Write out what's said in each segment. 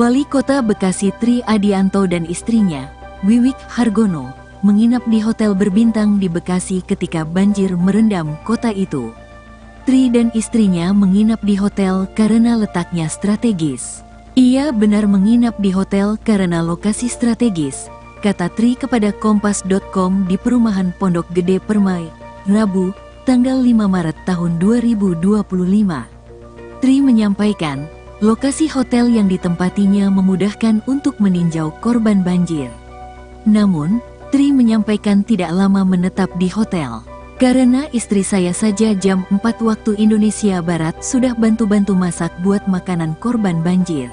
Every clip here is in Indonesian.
Wali Kota Bekasi Tri Adianto dan istrinya, Wiwik Hargono, menginap di hotel berbintang di Bekasi ketika banjir merendam kota itu. Tri dan istrinya menginap di hotel karena letaknya strategis. Ia benar menginap di hotel karena lokasi strategis, kata Tri kepada Kompas.com di perumahan Pondok Gede Permai, Rabu, tanggal 5 Maret tahun 2025. Tri menyampaikan, lokasi hotel yang ditempatinya memudahkan untuk meninjau korban banjir. Namun, Tri menyampaikan tidak lama menetap di hotel. Karena istri saya saja jam 4 waktu Indonesia Barat sudah bantu-bantu masak buat makanan korban banjir.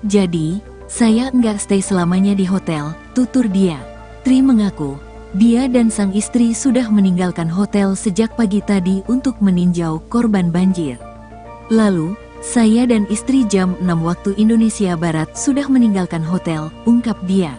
Jadi, saya enggak stay selamanya di hotel, tutur dia. Tri mengaku, dia dan sang istri sudah meninggalkan hotel sejak pagi tadi untuk meninjau korban banjir. Lalu, saya dan istri jam 6 waktu Indonesia Barat sudah meninggalkan hotel, ungkap dia.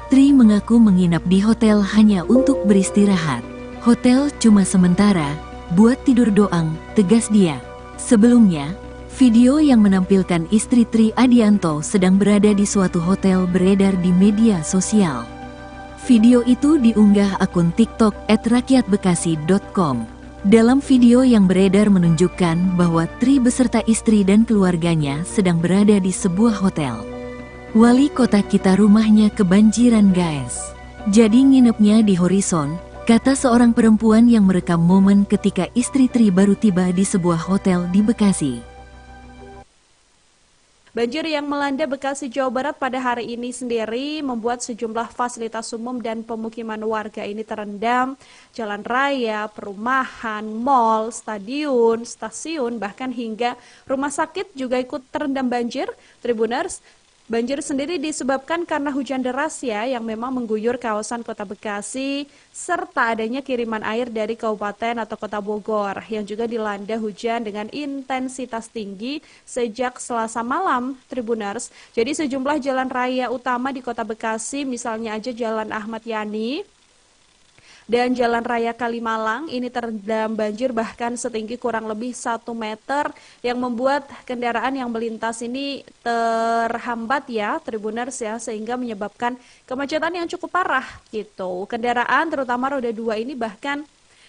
Tri mengaku menginap di hotel hanya untuk beristirahat. Hotel cuma sementara, buat tidur doang, tegas dia. Sebelumnya, video yang menampilkan istri Tri Adianto sedang berada di suatu hotel beredar di media sosial. Video itu diunggah akun TikTok @rakyatbekasi.com. Dalam video yang beredar menunjukkan bahwa Tri beserta istri dan keluarganya sedang berada di sebuah hotel. Wali kota kita rumahnya kebanjiran guys. Jadi nginepnya di Horizon, kata seorang perempuan yang merekam momen ketika istri Tri baru tiba di sebuah hotel di Bekasi. Banjir yang melanda Bekasi, Jawa Barat pada hari ini sendiri membuat sejumlah fasilitas umum dan pemukiman warga ini terendam. Jalan raya, perumahan, mal, stadion, stasiun, bahkan hingga rumah sakit juga ikut terendam banjir. Tribuners, banjir sendiri disebabkan karena hujan deras yang memang mengguyur kawasan kota Bekasi, serta adanya kiriman air dari kabupaten atau kota Bogor, yang juga dilanda hujan dengan intensitas tinggi sejak Selasa malam, Tribuners. Jadi sejumlah jalan raya utama di kota Bekasi, misalnya aja Jalan Ahmad Yani, dan Jalan Raya Kalimalang ini terendam banjir bahkan setinggi kurang lebih 1 meter yang membuat kendaraan yang melintas ini terhambat Tribuners sehingga menyebabkan kemacetan yang cukup parah gitu. Kendaraan terutama roda 2 ini bahkan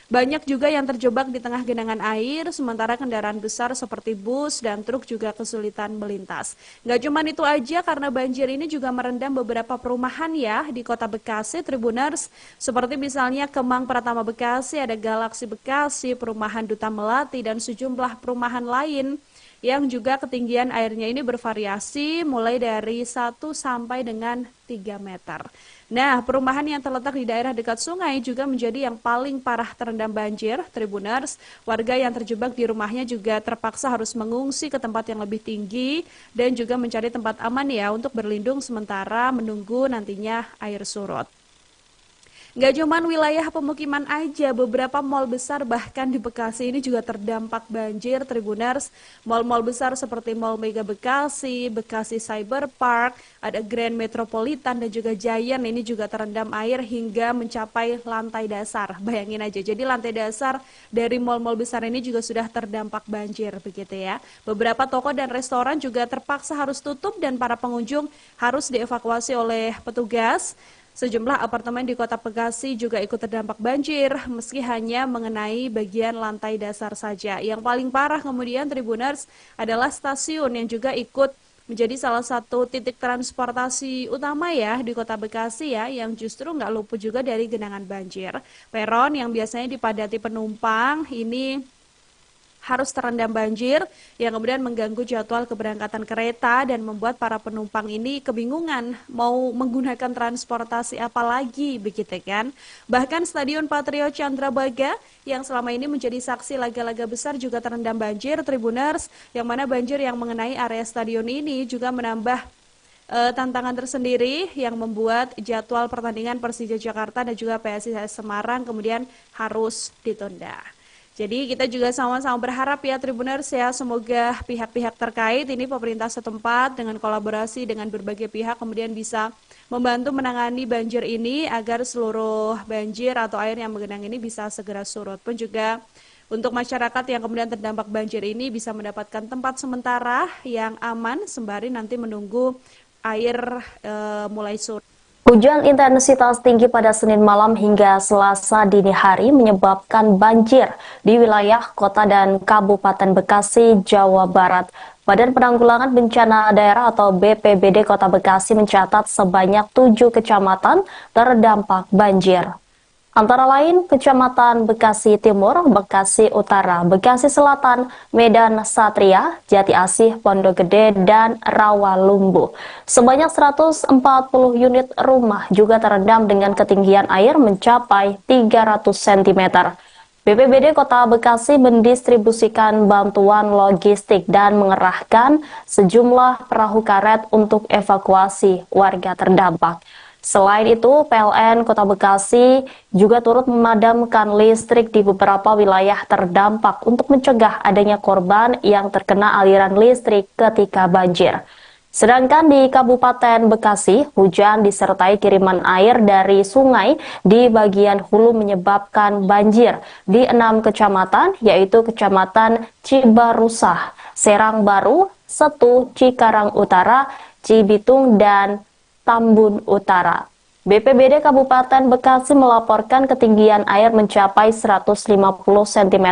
banyak juga yang terjebak di tengah genangan air, sementara kendaraan besar seperti bus dan truk juga kesulitan melintas. Nggak cuma itu aja, karena banjir ini juga merendam beberapa perumahan di kota Bekasi, Tribuners. Seperti misalnya Kemang Pratama Bekasi, ada Galaksi Bekasi, perumahan Duta Melati, dan sejumlah perumahan lain yang juga ketinggian airnya ini bervariasi mulai dari 1 sampai dengan 3 meter. Nah, perumahan yang terletak di daerah dekat sungai juga menjadi yang paling parah terendam banjir, Tribuners. Warga yang terjebak di rumahnya juga terpaksa harus mengungsi ke tempat yang lebih tinggi dan juga mencari tempat aman untuk berlindung sementara menunggu nantinya air surut. Nggak cuma wilayah pemukiman aja, beberapa mal besar bahkan di Bekasi ini juga terdampak banjir, Tribuners. Mal-mal besar seperti Mall Mega Bekasi, Bekasi Cyber Park, ada Grand Metropolitan dan juga Giant ini juga terendam air hingga mencapai lantai dasar. Bayangin aja, jadi lantai dasar dari mal-mal besar ini juga sudah terdampak banjir begitu ya. Beberapa toko dan restoran juga terpaksa harus tutup dan para pengunjung harus dievakuasi oleh petugas. Sejumlah apartemen di kota Bekasi juga ikut terdampak banjir, meski hanya mengenai bagian lantai dasar saja. Yang paling parah kemudian, Tribuners, adalah stasiun yang juga ikut menjadi salah satu titik transportasi utama di kota Bekasi yang justru nggak luput juga dari genangan banjir. Peron yang biasanya dipadati penumpang ini harus terendam banjir yang kemudian mengganggu jadwal keberangkatan kereta dan membuat para penumpang ini kebingungan mau menggunakan transportasi apa lagi begitu kan. Bahkan Stadion Patriot Candrabaga yang selama ini menjadi saksi laga-laga besar juga terendam banjir, Tribuners, yang mana banjir yang mengenai area stadion ini juga menambah tantangan tersendiri yang membuat jadwal pertandingan Persija Jakarta dan juga PSIS Semarang kemudian harus ditunda. Jadi kita juga sama-sama berharap Tribuners semoga pihak-pihak terkait ini pemerintah setempat dengan kolaborasi dengan berbagai pihak kemudian bisa membantu menangani banjir ini agar seluruh banjir atau air yang menggenang ini bisa segera surut. Pun juga Untuk masyarakat yang kemudian terdampak banjir ini bisa mendapatkan tempat sementara yang aman sembari nanti menunggu air mulai surut. Hujan intensitas tinggi pada Senin malam hingga Selasa dini hari menyebabkan banjir di wilayah Kota dan Kabupaten Bekasi, Jawa Barat. Badan Penanggulangan Bencana Daerah atau BPBD Kota Bekasi mencatat sebanyak 7 kecamatan terdampak banjir. Antara lain Kecamatan Bekasi Timur, Bekasi Utara, Bekasi Selatan, Medan Satria, Jati Asih, Pondok Gede, dan Rawalumbu. Sebanyak 140 unit rumah juga terendam dengan ketinggian air mencapai 300 cm. BPBD Kota Bekasi mendistribusikan bantuan logistik dan mengerahkan sejumlah perahu karet untuk evakuasi warga terdampak. Selain itu, PLN Kota Bekasi juga turut memadamkan listrik di beberapa wilayah terdampak untuk mencegah adanya korban yang terkena aliran listrik ketika banjir. Sedangkan di Kabupaten Bekasi, hujan disertai kiriman air dari sungai di bagian hulu menyebabkan banjir di 6 kecamatan, yaitu Kecamatan Cibarusah, Serang Baru, Setu, Cikarang Utara, Cibitung, dan Tambun Utara. BPBD Kabupaten Bekasi melaporkan ketinggian air mencapai 150 cm,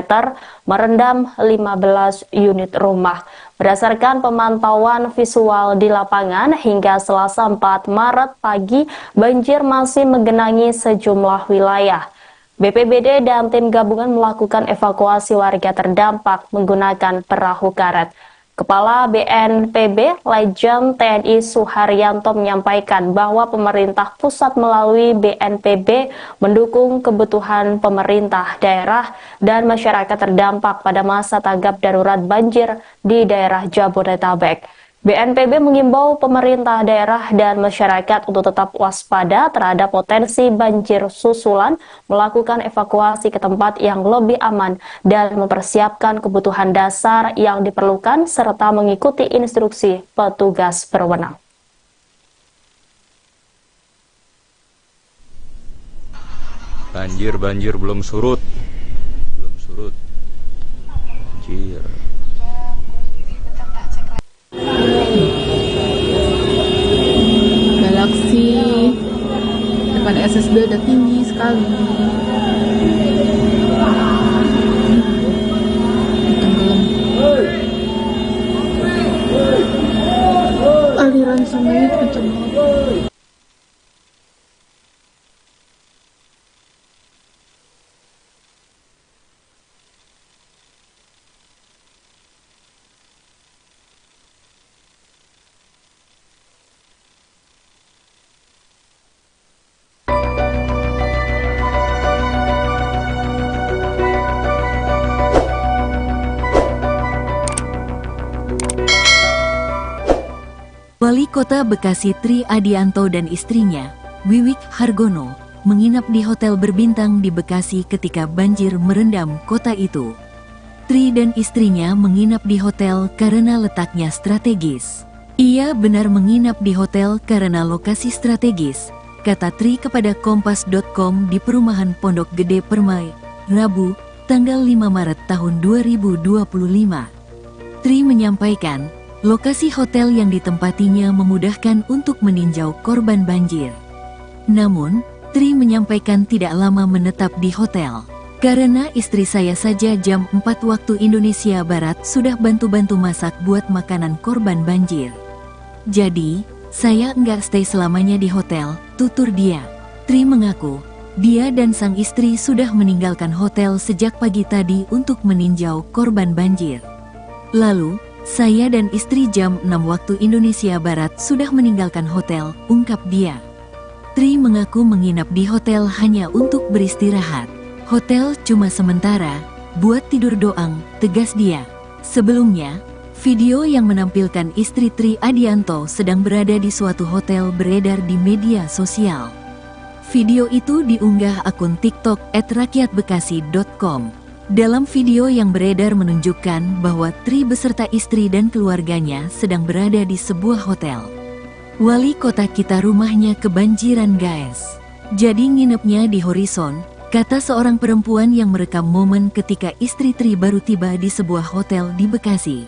merendam 15 unit rumah. Berdasarkan pemantauan visual di lapangan, hingga Selasa 4 Maret pagi, banjir masih menggenangi sejumlah wilayah. BPBD dan tim gabungan melakukan evakuasi warga terdampak menggunakan perahu karet. Kepala BNPB Lejen TNI Suharyanto menyampaikan bahwa pemerintah pusat melalui BNPB mendukung kebutuhan pemerintah daerah dan masyarakat terdampak pada masa tanggap darurat banjir di daerah Jabodetabek. BNPB mengimbau pemerintah daerah dan masyarakat untuk tetap waspada terhadap potensi banjir susulan, melakukan evakuasi ke tempat yang lebih aman, dan mempersiapkan kebutuhan dasar yang diperlukan serta mengikuti instruksi petugas berwenang. Banjir belum surut. Banjir. Galaksi depan SSB udah tinggi sekali. Tenggelam. Aliran sungainya kenceng banget. Wali Kota Bekasi Tri Adianto dan istrinya, Wiwik Hargono, menginap di hotel berbintang di Bekasi ketika banjir merendam kota itu. Tri dan istrinya menginap di hotel karena letaknya strategis. Ia benar menginap di hotel karena lokasi strategis, kata Tri kepada Kompas.com di perumahan Pondok Gede Permai, Rabu, tanggal 5 Maret tahun 2025. Tri menyampaikan, lokasi hotel yang ditempatinya memudahkan untuk meninjau korban banjir. Namun, Tri menyampaikan tidak lama menetap di hotel. Karena istri saya saja jam 4 waktu Indonesia Barat sudah bantu-bantu masak buat makanan korban banjir. Jadi, saya nggak stay selamanya di hotel, tutur dia. Tri mengaku, dia dan sang istri sudah meninggalkan hotel sejak pagi tadi untuk meninjau korban banjir. Lalu, saya dan istri jam 6 waktu Indonesia Barat sudah meninggalkan hotel, ungkap dia. Tri mengaku menginap di hotel hanya untuk beristirahat. Hotel cuma sementara, buat tidur doang, tegas dia. Sebelumnya, video yang menampilkan istri Tri Adianto sedang berada di suatu hotel beredar di media sosial. Video itu diunggah akun TikTok @rakyatbekasi.com. Dalam video yang beredar menunjukkan bahwa Tri beserta istri dan keluarganya sedang berada di sebuah hotel. Wali kota kita rumahnya kebanjiran guys. Jadi nginepnya di Horizon, kata seorang perempuan yang merekam momen ketika istri Tri baru tiba di sebuah hotel di Bekasi.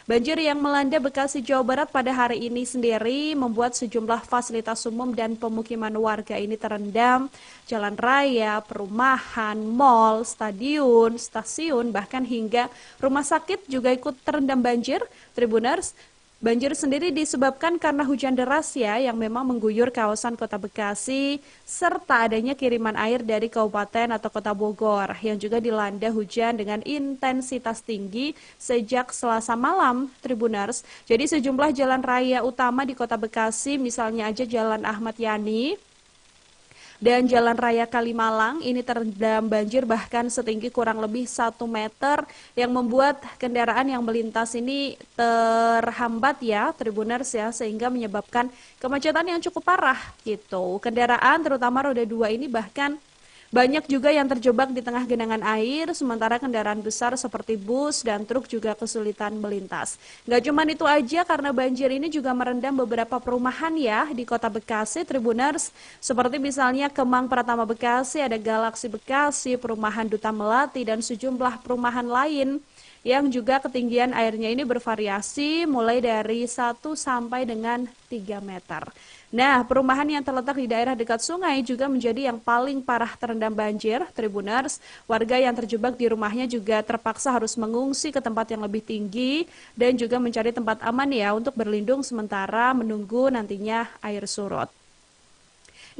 Banjir yang melanda Bekasi, Jawa Barat pada hari ini sendiri membuat sejumlah fasilitas umum dan pemukiman warga ini terendam. Jalan raya, perumahan, mal, stadion, stasiun, bahkan hingga rumah sakit juga ikut terendam banjir. Tribuners, banjir sendiri disebabkan karena hujan deras yang memang mengguyur kawasan Kota Bekasi serta adanya kiriman air dari kabupaten atau Kota Bogor yang juga dilanda hujan dengan intensitas tinggi sejak Selasa malam, Tribuners. Jadi sejumlah jalan raya utama di Kota Bekasi, misalnya aja Jalan Ahmad Yani dan Jalan Raya Kalimalang ini terendam banjir bahkan setinggi kurang lebih 1 meter yang membuat kendaraan yang melintas ini terhambat Tribuners sehingga menyebabkan kemacetan yang cukup parah gitu. Kendaraan terutama roda 2 ini bahkan banyak juga yang terjebak di tengah genangan air, sementara kendaraan besar seperti bus dan truk juga kesulitan melintas. Nggak cuma itu aja, karena banjir ini juga merendam beberapa perumahan di Kota Bekasi, Tribuners. Seperti misalnya Kemang Pratama Bekasi, ada Galaksi Bekasi, perumahan Duta Melati, dan sejumlah perumahan lain yang juga ketinggian airnya ini bervariasi mulai dari 1 sampai dengan 3 meter. Nah, perumahan yang terletak di daerah dekat sungai juga menjadi yang paling parah terendam banjir, Tribuners. Warga yang terjebak di rumahnya juga terpaksa harus mengungsi ke tempat yang lebih tinggi dan juga mencari tempat aman untuk berlindung sementara menunggu nantinya air surut.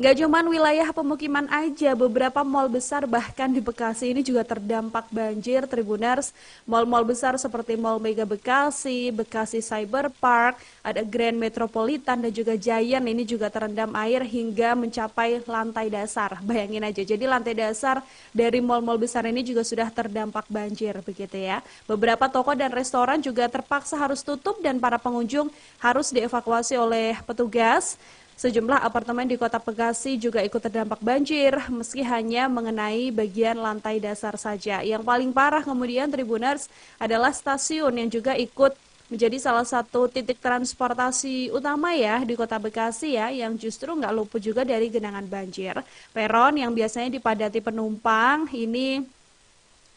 Nggak cuma wilayah pemukiman aja, beberapa mal besar bahkan di Bekasi ini juga terdampak banjir, Tribuners. Mal-mal besar seperti Mall Mega Bekasi, Bekasi Cyber Park, ada Grand Metropolitan dan juga Giant ini juga terendam air hingga mencapai lantai dasar. Bayangin aja, jadi lantai dasar dari mal-mal besar ini juga sudah terdampak banjir begitu ya. Beberapa toko dan restoran juga terpaksa harus tutup dan para pengunjung harus dievakuasi oleh petugas. Sejumlah apartemen di Kota Bekasi juga ikut terdampak banjir, meski hanya mengenai bagian lantai dasar saja. Yang paling parah kemudian, Tribuners, adalah stasiun yang juga ikut menjadi salah satu titik transportasi utama di Kota Bekasi yang justru nggak luput juga dari genangan banjir. Peron yang biasanya dipadati penumpang ini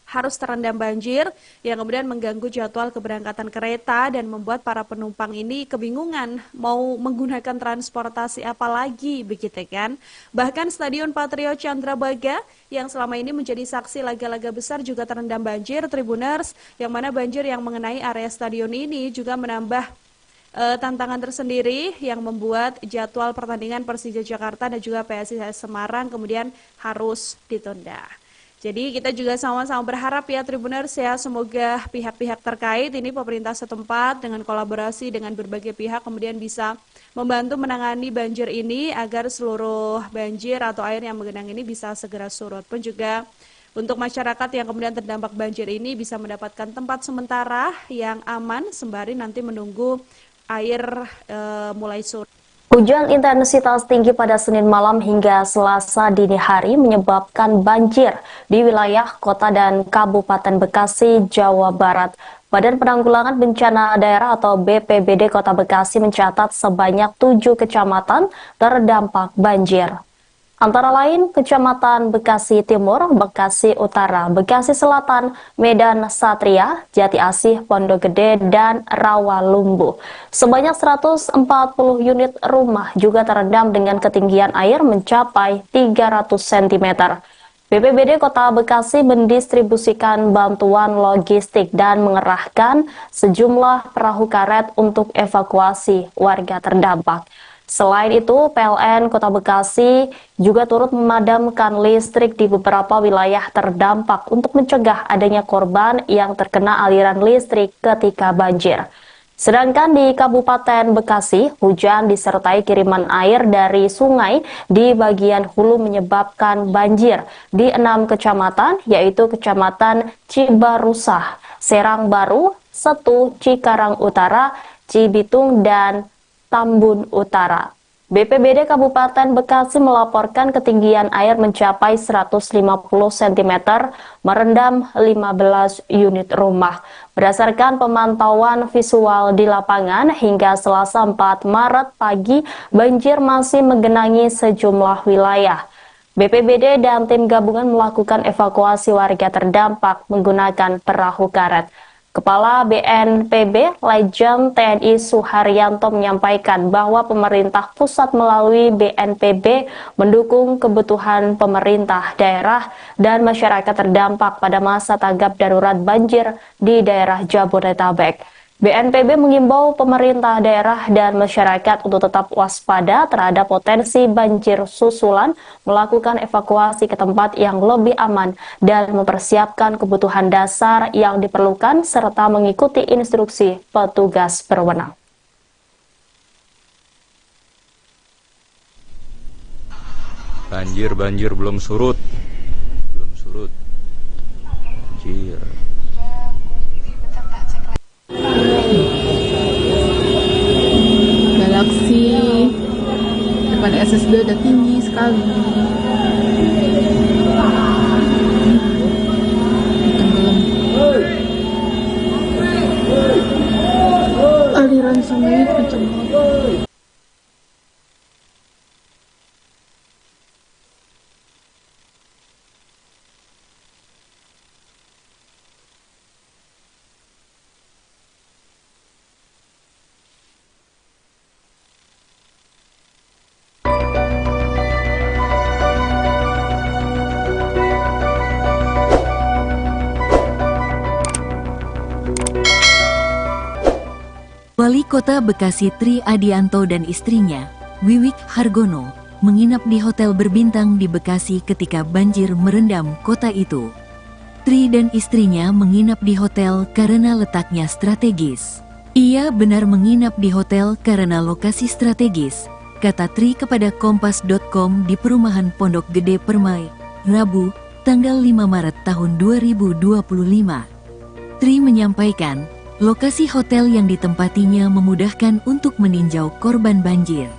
harus terendam banjir yang kemudian mengganggu jadwal keberangkatan kereta dan membuat para penumpang ini kebingungan mau menggunakan transportasi apa lagi begitu kan. Bahkan Stadion Patriot Candrabaga yang selama ini menjadi saksi laga-laga besar juga terendam banjir, Tribuners, yang mana banjir yang mengenai area stadion ini juga menambah tantangan tersendiri yang membuat jadwal pertandingan Persija Jakarta dan juga PSIS Semarang kemudian harus ditunda. Jadi kita juga sama-sama berharap Tribuners semoga pihak-pihak terkait ini pemerintah setempat dengan kolaborasi dengan berbagai pihak kemudian bisa membantu menangani banjir ini agar seluruh banjir atau air yang menggenang ini bisa segera surut. Pun juga untuk masyarakat yang kemudian terdampak banjir ini bisa mendapatkan tempat sementara yang aman sembari nanti menunggu air mulai surut. Hujan intensitas tinggi pada Senin malam hingga Selasa dini hari menyebabkan banjir di wilayah Kota dan Kabupaten Bekasi, Jawa Barat. Badan Penanggulangan Bencana Daerah atau BPBD Kota Bekasi mencatat sebanyak 7 kecamatan terdampak banjir. Antara lain Kecamatan Bekasi Timur, Bekasi Utara, Bekasi Selatan, Medan Satria, Jati Asih, Pondok Gede, dan Rawalumbu. Sebanyak 140 unit rumah juga terendam dengan ketinggian air mencapai 300 cm. BPBD Kota Bekasi mendistribusikan bantuan logistik dan mengerahkan sejumlah perahu karet untuk evakuasi warga terdampak. Selain itu, PLN Kota Bekasi juga turut memadamkan listrik di beberapa wilayah terdampak untuk mencegah adanya korban yang terkena aliran listrik ketika banjir. Sedangkan di Kabupaten Bekasi, hujan disertai kiriman air dari sungai di bagian hulu menyebabkan banjir di 6 kecamatan, yaitu Kecamatan Cibarusah, Serang Baru, Setu, Cikarang Utara, Cibitung, dan Tambun Utara. BPBD Kabupaten Bekasi melaporkan ketinggian air mencapai 150 cm, merendam 15 unit rumah. Berdasarkan pemantauan visual di lapangan, hingga Selasa 4 Maret pagi, banjir masih menggenangi sejumlah wilayah. BPBD dan tim gabungan melakukan evakuasi warga terdampak menggunakan perahu karet. Kepala BNPB Lejen TNI Suharyanto menyampaikan bahwa pemerintah pusat melalui BNPB mendukung kebutuhan pemerintah daerah dan masyarakat terdampak pada masa tanggap darurat banjir di daerah Jabodetabek. BNPB mengimbau pemerintah daerah dan masyarakat untuk tetap waspada terhadap potensi banjir susulan, melakukan evakuasi ke tempat yang lebih aman, dan mempersiapkan kebutuhan dasar yang diperlukan serta mengikuti instruksi petugas berwenang. Banjir belum surut. Banjir. Galaksi depan SSB udah tinggi sekali. Tenggelam. Aliran sungainya kencang banget. Wali Kota Bekasi Tri Adianto dan istrinya, Wiwik Hargono, menginap di hotel berbintang di Bekasi ketika banjir merendam kota itu. Tri dan istrinya menginap di hotel karena letaknya strategis. Ia benar menginap di hotel karena lokasi strategis, kata Tri kepada Kompas.com di perumahan Pondok Gede Permai, Rabu, tanggal 5 Maret tahun 2025. Tri menyampaikan, lokasi hotel yang ditempatinya memudahkan untuk meninjau korban banjir.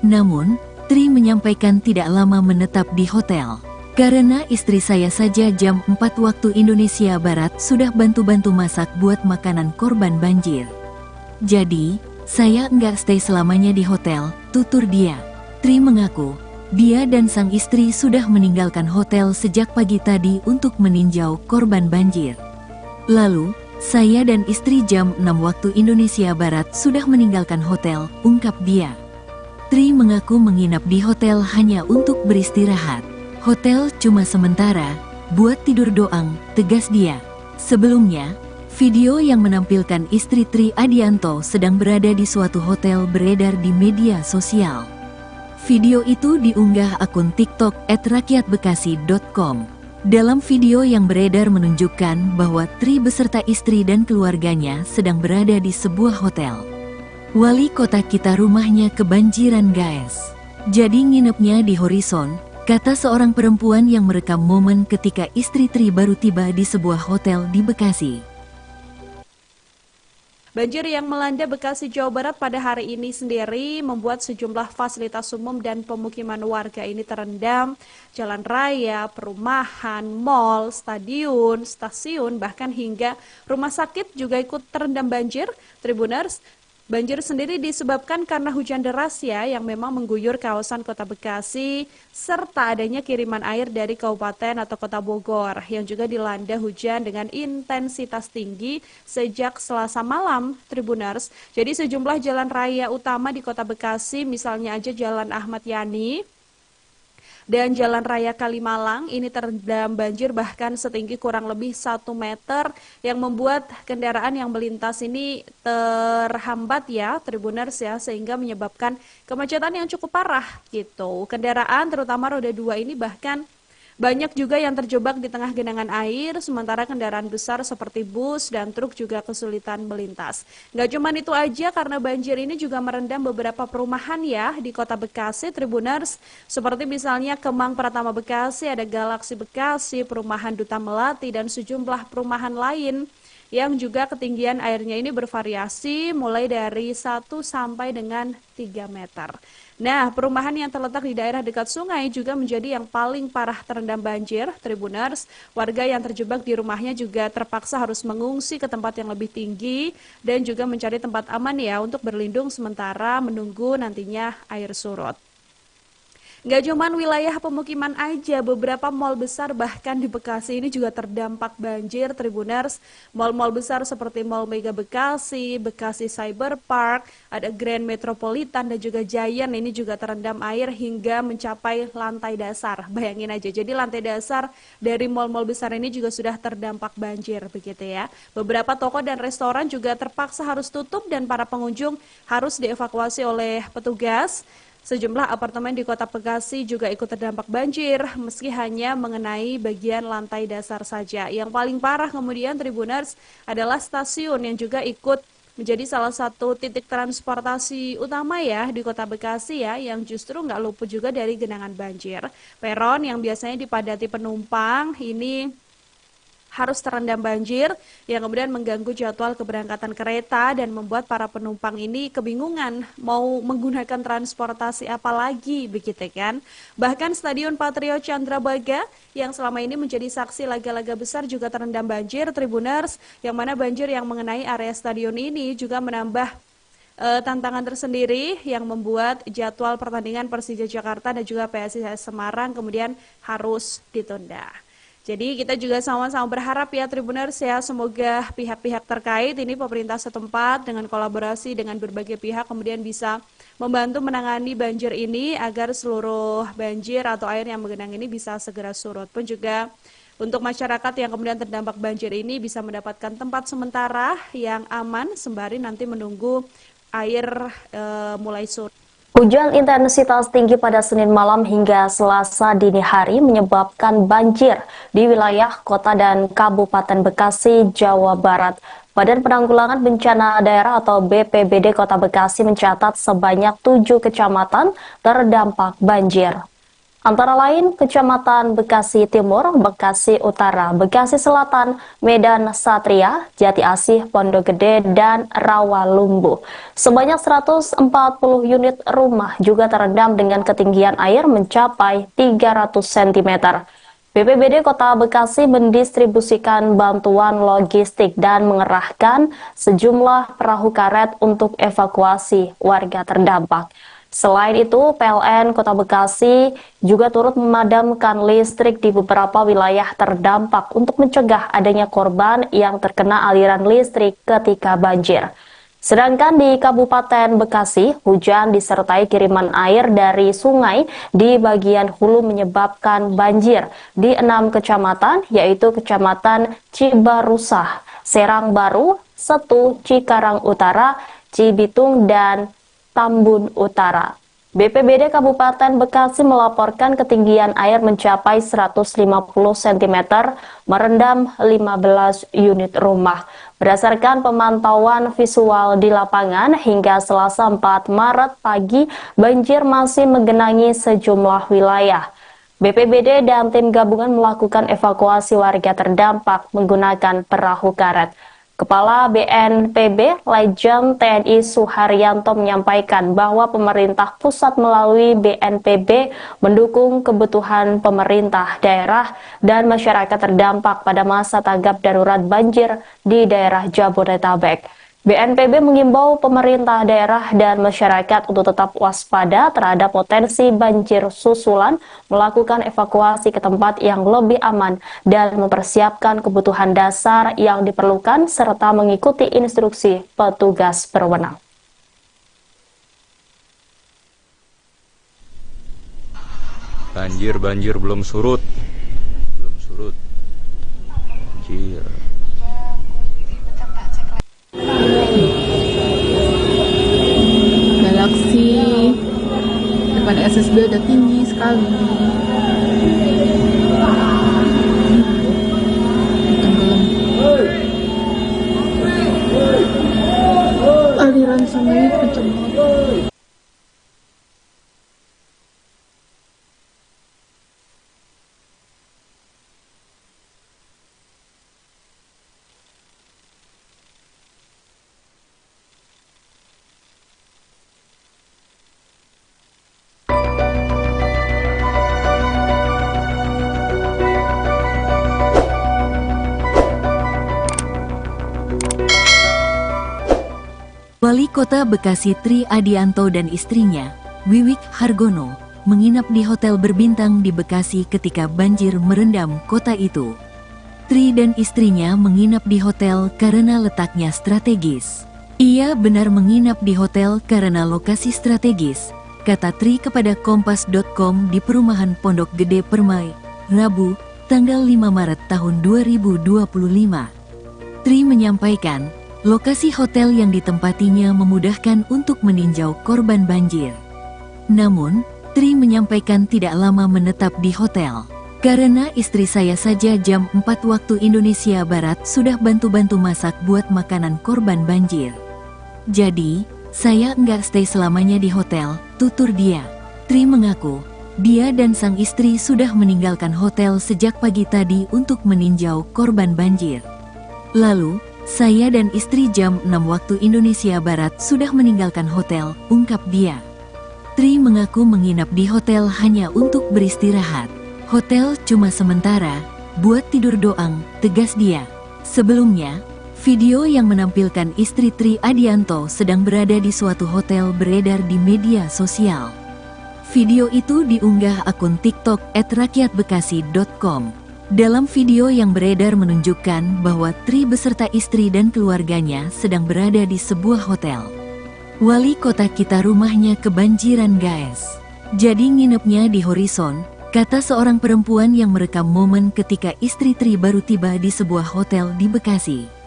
Namun, Tri menyampaikan tidak lama menetap di hotel. Karena istri saya saja jam 4 waktu Indonesia Barat sudah bantu-bantu masak buat makanan korban banjir. Jadi, saya nggak stay selamanya di hotel, tutur dia. Tri mengaku, dia dan sang istri sudah meninggalkan hotel sejak pagi tadi untuk meninjau korban banjir. Lalu, saya dan istri jam 6 waktu Indonesia Barat sudah meninggalkan hotel, ungkap dia. Tri mengaku menginap di hotel hanya untuk beristirahat. Hotel cuma sementara, buat tidur doang, tegas dia. Sebelumnya, video yang menampilkan istri Tri Adianto sedang berada di suatu hotel beredar di media sosial. Video itu diunggah akun TikTok @rakyatbekasi.com. Dalam video yang beredar menunjukkan bahwa Tri beserta istri dan keluarganya sedang berada di sebuah hotel. Wali kota kita rumahnya kebanjiran guys. Jadi nginepnya di Horizon, kata seorang perempuan yang merekam momen ketika istri Tri baru tiba di sebuah hotel di Bekasi. Banjir yang melanda Bekasi, Jawa Barat pada hari ini sendiri membuat sejumlah fasilitas umum dan pemukiman warga ini terendam. Jalan raya, perumahan, mal, stadion, stasiun, bahkan hingga rumah sakit juga ikut terendam banjir. Tribuners, banjir sendiri disebabkan karena hujan deras yang memang mengguyur kawasan kota Bekasi, serta adanya kiriman air dari kabupaten atau kota Bogor yang juga dilanda hujan dengan intensitas tinggi sejak Selasa malam, Tribuners. Jadi sejumlah jalan raya utama di kota Bekasi, misalnya aja Jalan Ahmad Yani dan Jalan Raya Kalimalang ini terendam banjir bahkan setinggi kurang lebih 1 meter yang membuat kendaraan yang melintas ini terhambat Tribuners sehingga menyebabkan kemacetan yang cukup parah gitu. Kendaraan terutama roda 2 ini bahkan banyak juga yang terjebak di tengah genangan air, sementara kendaraan besar seperti bus dan truk juga kesulitan melintas. Nggak cuma itu aja, karena banjir ini juga merendam beberapa perumahan di kota Bekasi, Tribuners. Seperti misalnya Kemang Pratama Bekasi, ada Galaksi Bekasi, perumahan Duta Melati, dan sejumlah perumahan lain yang juga ketinggian airnya ini bervariasi mulai dari 1 sampai dengan 3 meter. Nah, perumahan yang terletak di daerah dekat sungai juga menjadi yang paling parah terendam banjir, Tribuners. Warga yang terjebak di rumahnya juga terpaksa harus mengungsi ke tempat yang lebih tinggi dan juga mencari tempat aman untuk berlindung sementara menunggu nantinya air surut. Nggak cuman wilayah pemukiman aja, beberapa mal besar bahkan di Bekasi ini juga terdampak banjir, Tribuners. Mal-mal besar seperti Mall Mega Bekasi, Bekasi Cyber Park, ada Grand Metropolitan dan juga Giant ini juga terendam air hingga mencapai lantai dasar. Bayangin aja, jadi lantai dasar dari mal-mal besar ini juga sudah terdampak banjir begitu ya. Beberapa toko dan restoran juga terpaksa harus tutup dan para pengunjung harus dievakuasi oleh petugas. Sejumlah apartemen di Kota Bekasi juga ikut terdampak banjir, meski hanya mengenai bagian lantai dasar saja. Yang paling parah kemudian Tribuners adalah stasiun yang juga ikut menjadi salah satu titik transportasi utama ya di Kota Bekasi ya, yang justru nggak luput juga dari genangan banjir. Peron yang biasanya dipadati penumpang ini harus terendam banjir yang kemudian mengganggu jadwal keberangkatan kereta dan membuat para penumpang ini kebingungan mau menggunakan transportasi apa lagi begitu kan. Bahkan Stadion Patriot Candrabaga yang selama ini menjadi saksi laga-laga besar juga terendam banjir, Tribuners, yang mana banjir yang mengenai area stadion ini juga menambah tantangan tersendiri yang membuat jadwal pertandingan Persija Jakarta dan juga PSIS Semarang kemudian harus ditunda. Jadi kita juga sama-sama berharap ya Tribuners ya, semoga pihak-pihak terkait ini pemerintah setempat dengan kolaborasi dengan berbagai pihak kemudian bisa membantu menangani banjir ini agar seluruh banjir atau air yang menggenang ini bisa segera surut. Pun juga untuk masyarakat yang kemudian terdampak banjir ini bisa mendapatkan tempat sementara yang aman sembari nanti menunggu air mulai surut. Hujan intensitas tinggi pada Senin malam hingga Selasa dini hari menyebabkan banjir di wilayah Kota dan Kabupaten Bekasi, Jawa Barat. Badan Penanggulangan Bencana Daerah atau BPBD Kota Bekasi mencatat sebanyak 7 kecamatan terdampak banjir. Antara lain Kecamatan Bekasi Timur, Bekasi Utara, Bekasi Selatan, Medan Satria, Jati Asih, Pondok Gede, dan Rawalumbu. Sebanyak 140 unit rumah juga terendam dengan ketinggian air mencapai 300 cm. BPBD Kota Bekasi mendistribusikan bantuan logistik dan mengerahkan sejumlah perahu karet untuk evakuasi warga terdampak. Selain itu, PLN Kota Bekasi juga turut memadamkan listrik di beberapa wilayah terdampak untuk mencegah adanya korban yang terkena aliran listrik ketika banjir. Sedangkan di Kabupaten Bekasi, hujan disertai kiriman air dari sungai di bagian hulu menyebabkan banjir di 6 kecamatan, yaitu Kecamatan Cibarusah, Serang Baru, Setu, Cikarang Utara, Cibitung, dan Tambun Utara. BPBD Kabupaten Bekasi melaporkan ketinggian air mencapai 150 cm, merendam 15 unit rumah. Berdasarkan pemantauan visual di lapangan, hingga Selasa 4 Maret pagi, banjir masih menggenangi sejumlah wilayah. BPBD dan tim gabungan melakukan evakuasi warga terdampak menggunakan perahu karet. Kepala BNPB Lejen TNI Suharyanto menyampaikan bahwa pemerintah pusat melalui BNPB mendukung kebutuhan pemerintah daerah dan masyarakat terdampak pada masa tanggap darurat banjir di daerah Jabodetabek. BNPB mengimbau pemerintah daerah dan masyarakat untuk tetap waspada terhadap potensi banjir susulan, melakukan evakuasi ke tempat yang lebih aman, dan mempersiapkan kebutuhan dasar yang diperlukan serta mengikuti instruksi petugas berwenang. Banjir belum surut. Banjir. Galaksi depan SSB udah tinggi sekali. Tenggelam. Aliran sungainya kenceng banget. Wali Kota Bekasi Tri Adianto dan istrinya, Wiwik Hargono, menginap di hotel berbintang di Bekasi ketika banjir merendam kota itu. Tri dan istrinya menginap di hotel karena letaknya strategis. Ia benar menginap di hotel karena lokasi strategis, kata Tri kepada Kompas.com di perumahan Pondok Gede Permai, Rabu, tanggal 5 Maret tahun 2025. Tri menyampaikan, lokasi hotel yang ditempatinya memudahkan untuk meninjau korban banjir. Namun, Tri menyampaikan tidak lama menetap di hotel. Karena istri saya saja jam 4 waktu Indonesia Barat sudah bantu-bantu masak buat makanan korban banjir. Jadi, saya nggak stay selamanya di hotel, tutur dia. Tri mengaku, dia dan sang istri sudah meninggalkan hotel sejak pagi tadi untuk meninjau korban banjir. Lalu, saya dan istri jam 6 waktu Indonesia Barat sudah meninggalkan hotel, ungkap dia. Tri mengaku menginap di hotel hanya untuk beristirahat. Hotel cuma sementara, buat tidur doang, tegas dia. Sebelumnya, video yang menampilkan istri Tri Adianto sedang berada di suatu hotel beredar di media sosial. Video itu diunggah akun TikTok @rakyatbekasi.com. Dalam video yang beredar menunjukkan bahwa Tri beserta istri dan keluarganya sedang berada di sebuah hotel. Wali kota kita rumahnya kebanjiran guys. Jadi nginepnya di Horizon, kata seorang perempuan yang merekam momen ketika istri Tri baru tiba di sebuah hotel di Bekasi.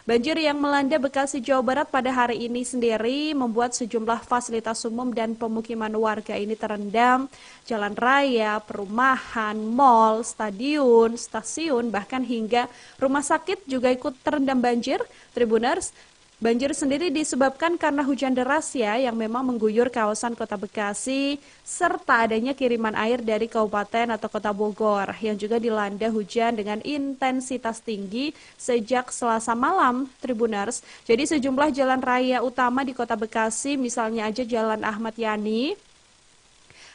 Banjir yang melanda Bekasi, Jawa Barat pada hari ini sendiri membuat sejumlah fasilitas umum dan pemukiman warga ini terendam. Jalan raya, perumahan, mal, stasiun, bahkan hingga rumah sakit juga ikut terendam banjir. Tribuners, banjir sendiri disebabkan karena hujan deras yang memang mengguyur kawasan kota Bekasi, serta adanya kiriman air dari kabupaten atau kota Bogor, yang juga dilanda hujan dengan intensitas tinggi sejak Selasa malam, Tribuners. Jadi sejumlah jalan raya utama di kota Bekasi, misalnya aja Jalan Ahmad Yani,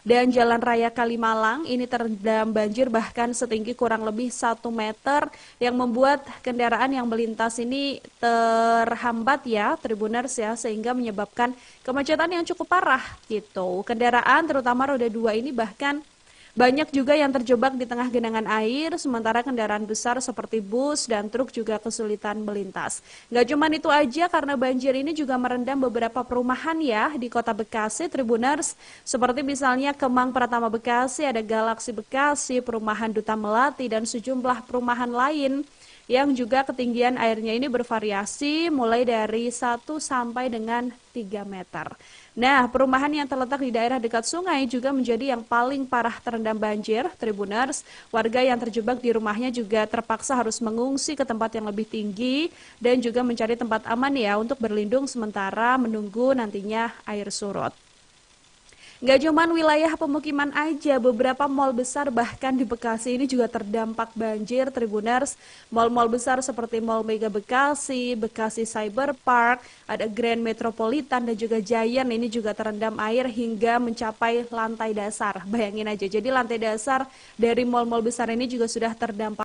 dan Jalan Raya Kalimalang ini terendam banjir bahkan setinggi kurang lebih 1 meter yang membuat kendaraan yang melintas ini terhambat Tribuners sehingga menyebabkan kemacetan yang cukup parah gitu. Kendaraan terutama roda 2 ini bahkan banyak juga yang terjebak di tengah genangan air, sementara kendaraan besar seperti bus dan truk juga kesulitan melintas. Nggak cuma itu aja, karena banjir ini juga merendam beberapa perumahan di kota Bekasi, Tribuners. Seperti misalnya Kemang Pratama Bekasi, ada Galaksi Bekasi, perumahan Duta Melati, dan sejumlah perumahan lain yang juga ketinggian airnya ini bervariasi mulai dari 1 sampai dengan 3 meter. Nah, perumahan yang terletak di daerah dekat sungai juga menjadi yang paling parah terendam banjir, Tribuners. Warga yang terjebak di rumahnya juga terpaksa harus mengungsi ke tempat yang lebih tinggi dan juga mencari tempat aman untuk berlindung sementara menunggu nantinya air surut. Nggak cuma wilayah pemukiman aja, beberapa mal besar bahkan di Bekasi ini juga terdampak banjir, Tribuners. Mal-mal besar seperti Mall Mega Bekasi, Bekasi Cyber Park, ada Grand Metropolitan dan juga Giant ini juga terendam air hingga mencapai lantai dasar. Bayangin aja, jadi lantai dasar dari mal-mal besar ini juga sudah terdampak